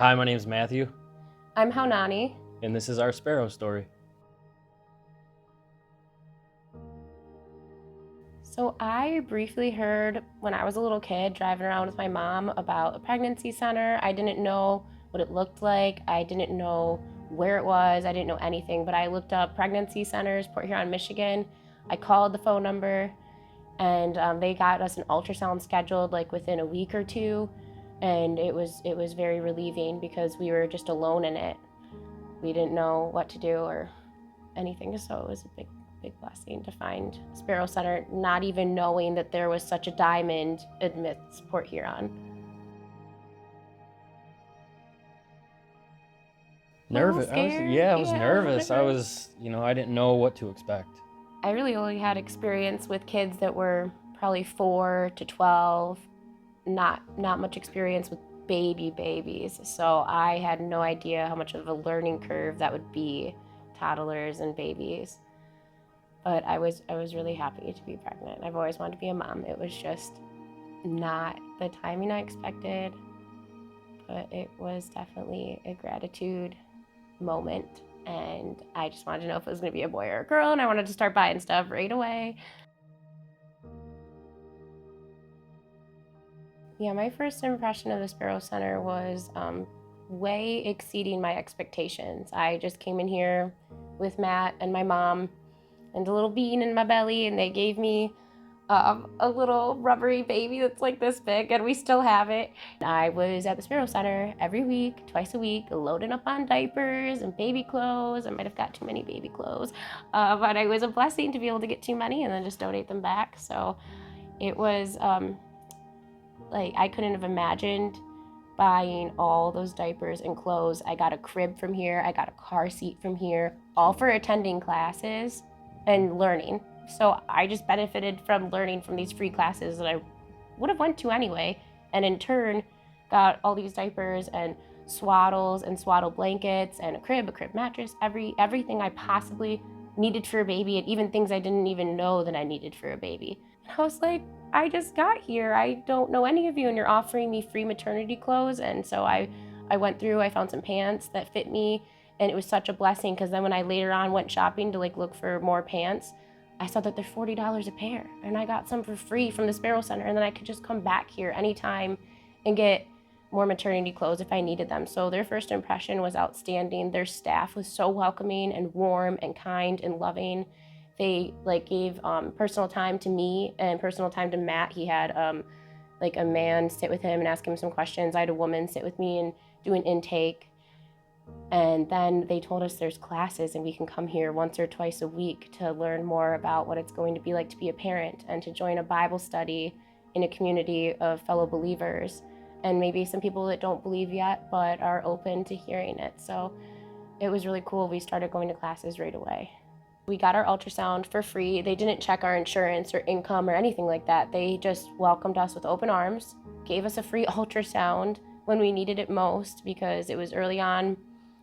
Hi, my name is Matthew, I'm Haunani. and this is our Spero story. So I briefly heard when I was a little kid driving around with my mom about a pregnancy center. I didn't know what it looked like. I didn't know where it was. I didn't know anything, but I looked up pregnancy centers, Port Huron, Michigan. I called the phone number and they got us an ultrasound scheduled like within a week or two. And it was very relieving because we were just alone in it. We didn't know what to do or anything, so it was a big blessing to find Spero Center, not even knowing that there was such a diamond amidst Port Huron. Nervous. I was nervous. Nervous. I didn't know what to expect. I really only had experience with kids that were probably 4 to 12, not much experience with babies. So I had no idea how much of a learning curve that would be, toddlers and babies. But I was really happy to be pregnant. I've always wanted to be a mom. It was just not the timing I expected, but it was definitely a gratitude moment. And I just wanted to know if it was going to be a boy or a girl, and I wanted to start buying stuff right away. Yeah, my first impression of the Spero Center was way exceeding my expectations. I just came in here with Matt and my mom and a little bean in my belly, and they gave me a little rubbery baby that's like this big, and we still have it. I was at the Spero Center every week, twice a week, loading up on diapers and baby clothes. I might have got too many baby clothes, but it was a blessing to be able to get too many and then just donate them back. So it was like I couldn't have imagined buying all those diapers and clothes. I got a crib from here. I got a car seat from here, all for attending classes and learning. So I just benefited from learning from these free classes that I would have went to anyway, and in turn got all these diapers and swaddles and swaddle blankets and a crib mattress, everything I possibly needed for a baby, and even things I didn't even know that I needed for a baby. And I was like, I just got here. I don't know any of you, and you're offering me free maternity clothes. And so I went through, I found some pants that fit me, and it was such a blessing because then when I later on went shopping to like look for more pants, I saw that they're $40 a pair, and I got some for free from the Spero Center, and then I could just come back here anytime and get more maternity clothes if I needed them. So their first impression was outstanding. Their staff was so welcoming and warm and kind and loving. They like gave personal time to me and personal time to Matt. He had like a man sit with him and ask him some questions. I had a woman sit with me and do an intake. And then they told us there's classes and we can come here once or twice a week to learn more about what it's going to be like to be a parent and to join a Bible study in a community of fellow believers and maybe some people that don't believe yet but are open to hearing it. So it was really cool. We started going to classes right away. We got our ultrasound for free. They didn't check our insurance or income or anything like that. They just welcomed us with open arms, gave us a free ultrasound when we needed it most because it was early on.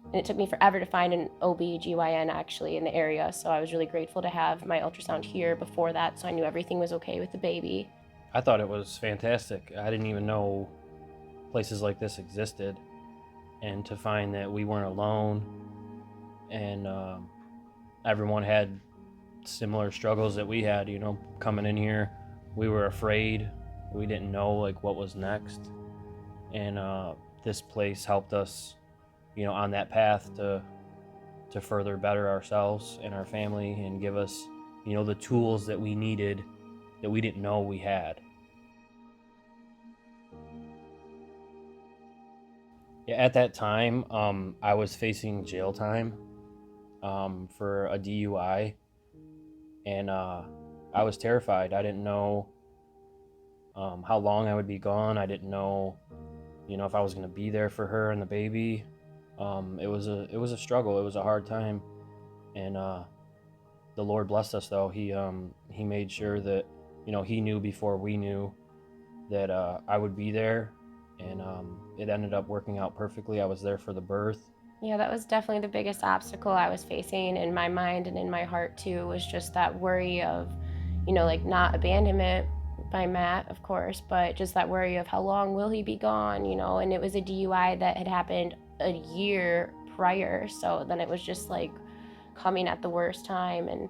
And it took me forever to find an OB/GYN actually in the area. So I was really grateful to have my ultrasound here before that, so I knew everything was okay with the baby. I thought it was fantastic. I didn't even know places like this existed. And to find that we weren't alone and everyone had similar struggles that we had, coming in here. We were afraid. We didn't know like what was next. And this place helped us on that path to further better ourselves and our family and give us, the tools that we needed that we didn't know we had. Yeah, at that time, I was facing jail time for a DUI, and I was terrified. I didn't know how long I would be gone. I didn't know, if I was going to be there for her and the baby. It was a struggle. It was a hard time, and the Lord blessed us though. He made sure that He knew before we knew that I would be there, and it ended up working out perfectly. I was there for the birth. Yeah, that was definitely the biggest obstacle I was facing in my mind and in my heart too, was just that worry of, like not abandonment, by Matt, of course, but just that worry of how long will he be gone, you know, and it was a DUI that had happened a year prior, so then it was just like coming at the worst time, and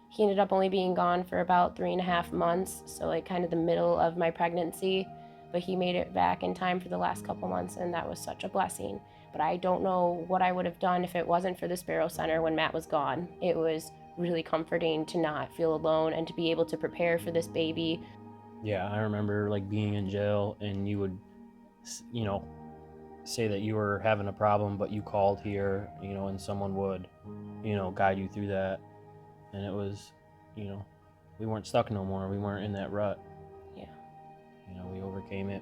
he ended up only being gone for about 3.5 months, so like kind of the middle of my pregnancy, but he made it back in time for the last couple months, and that was such a blessing. But I don't know what I would have done if it wasn't for the Spero Center when Matt was gone. It was really comforting to not feel alone and to be able to prepare for this baby. Yeah, I remember like being in jail and you would, you know, say that you were having a problem, but you called here, you know, and someone would, you know, guide you through that. And it was, you know, we weren't stuck no more. We weren't in that rut. Yeah. You know, we overcame it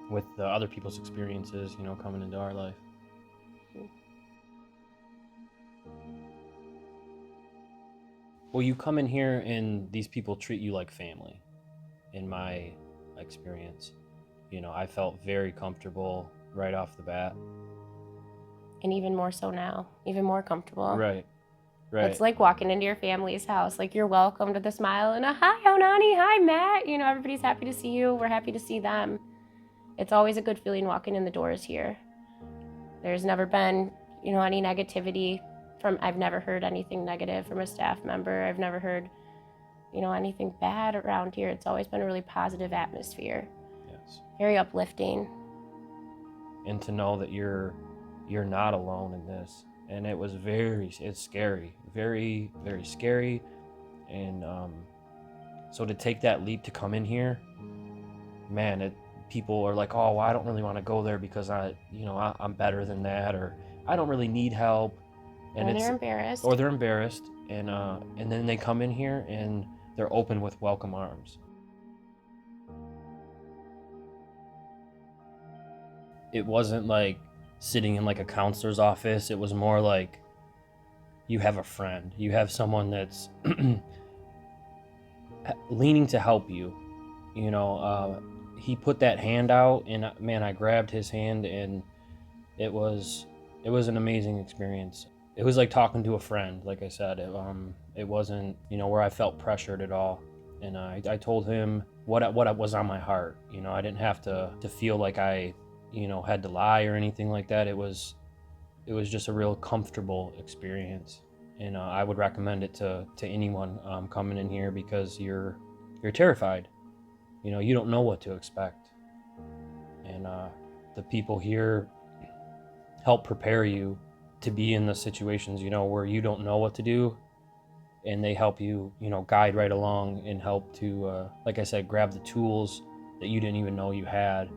with the other people's experiences, you know, coming into our life. Well, you come in here and these people treat you like family, in my experience. You know, I felt very comfortable right off the bat. And even more so now, even more comfortable. Right. It's like walking into your family's house. Like, you're welcomed with a smile and a hi, Haunani, hi, Matt. You know, everybody's happy to see you. We're happy to see them. It's always a good feeling walking in the doors here. There's never been, you know, any negativity I've never heard anything negative from a staff member. I've never heard, you know, anything bad around here. It's always been a really positive atmosphere. Yes. Very uplifting. And to know that you're not alone in this. And it was it's scary, very, very scary. And so to take that leap to come in here, man, people are like, oh, well, I don't really want to go there because I'm better than that, or I don't really need help. And they're embarrassed. Or they're embarrassed, and then they come in here and they're open with welcome arms. It wasn't like sitting in like a counselor's office. It was more like you have a friend. You have someone that's leaning to help you. You know, he put that hand out, and man, I grabbed his hand, and it was an amazing experience. It was like talking to a friend. Like I said, it wasn't, you know, where I felt pressured at all. And I told him what was on my heart. You know, I didn't have to feel like I, you know, had to lie or anything like that. It was just a real comfortable experience, and I would recommend it to anyone coming in here, because you're terrified. You know, you don't know what to expect, and the people here help prepare you to be in the situations, you know, where you don't know what to do, and they help you, you know, guide right along and help to, like I said, grab the tools that you didn't even know you had.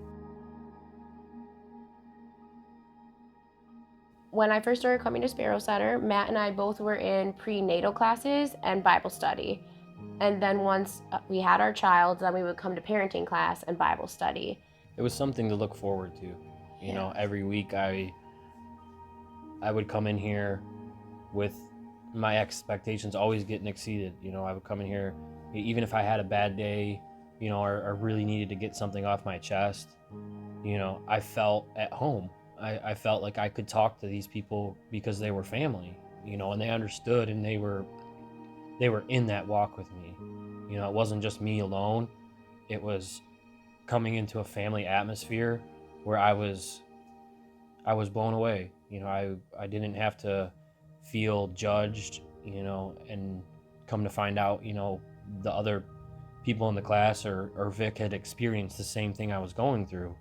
When I first started coming to Spero Center, Matt and I both were in prenatal classes and Bible study. And then once we had our child, then we would come to parenting class and Bible study. It was something to look forward to. You know, every week I would come in here with my expectations always getting exceeded. You know, I would come in here, even if I had a bad day, you know, or really needed to get something off my chest, you know, I felt at home. I felt like I could talk to these people because they were family, you know, and they understood, and they were in that walk with me. You know, it wasn't just me alone. It was coming into a family atmosphere where I was blown away. You know, I didn't have to feel judged, you know, and come to find out, you know, the other people in the class or Vic had experienced the same thing I was going through.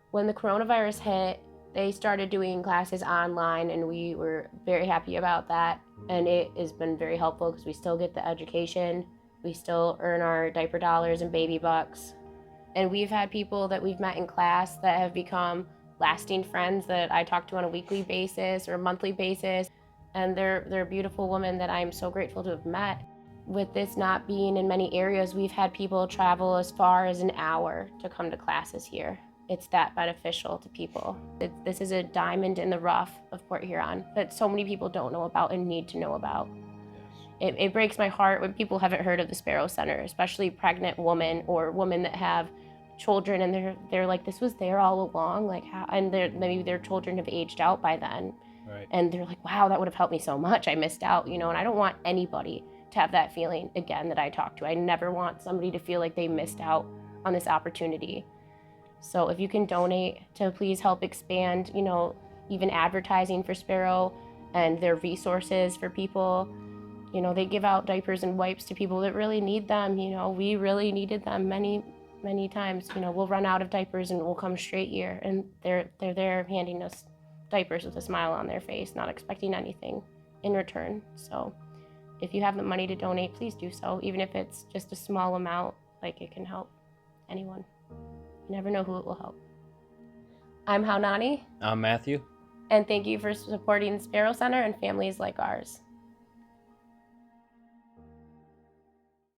When the coronavirus hit, they started doing classes online, and we were very happy about that. And it has been very helpful because we still get the education. We still earn our diaper dollars and baby bucks. And we've had people that we've met in class that have become lasting friends that I talk to on a weekly basis or a monthly basis. And they're beautiful women that I'm so grateful to have met. With this not being in many areas, we've had people travel as far as an hour to come to classes here. It's that beneficial to people. This is a diamond in the rough of Port Huron that so many people don't know about and need to know about. Yes. It breaks my heart when people haven't heard of the Spero Center, especially pregnant women or women that have children, and they're like, this was there all along, like how? And maybe their children have aged out by then, right? And they're like, wow, that would have helped me so much. I missed out, you know. And I don't want anybody to have that feeling again that I talked to. I never want somebody to feel like they missed out on this opportunity. So if you can donate to please help expand, even advertising for Spero and their resources for people. They give out diapers and wipes to people that really need them. We really needed them many times. We'll run out of diapers and we'll come straight here, and they're there handing us diapers with a smile on their face, not expecting anything in return. So if you have the money to donate, please do so, even if it's just a small amount. Like, it can help anyone. You never know who it will help. I'm Haunani. I'm Matthew. And thank you for supporting the Spero Center and families like ours.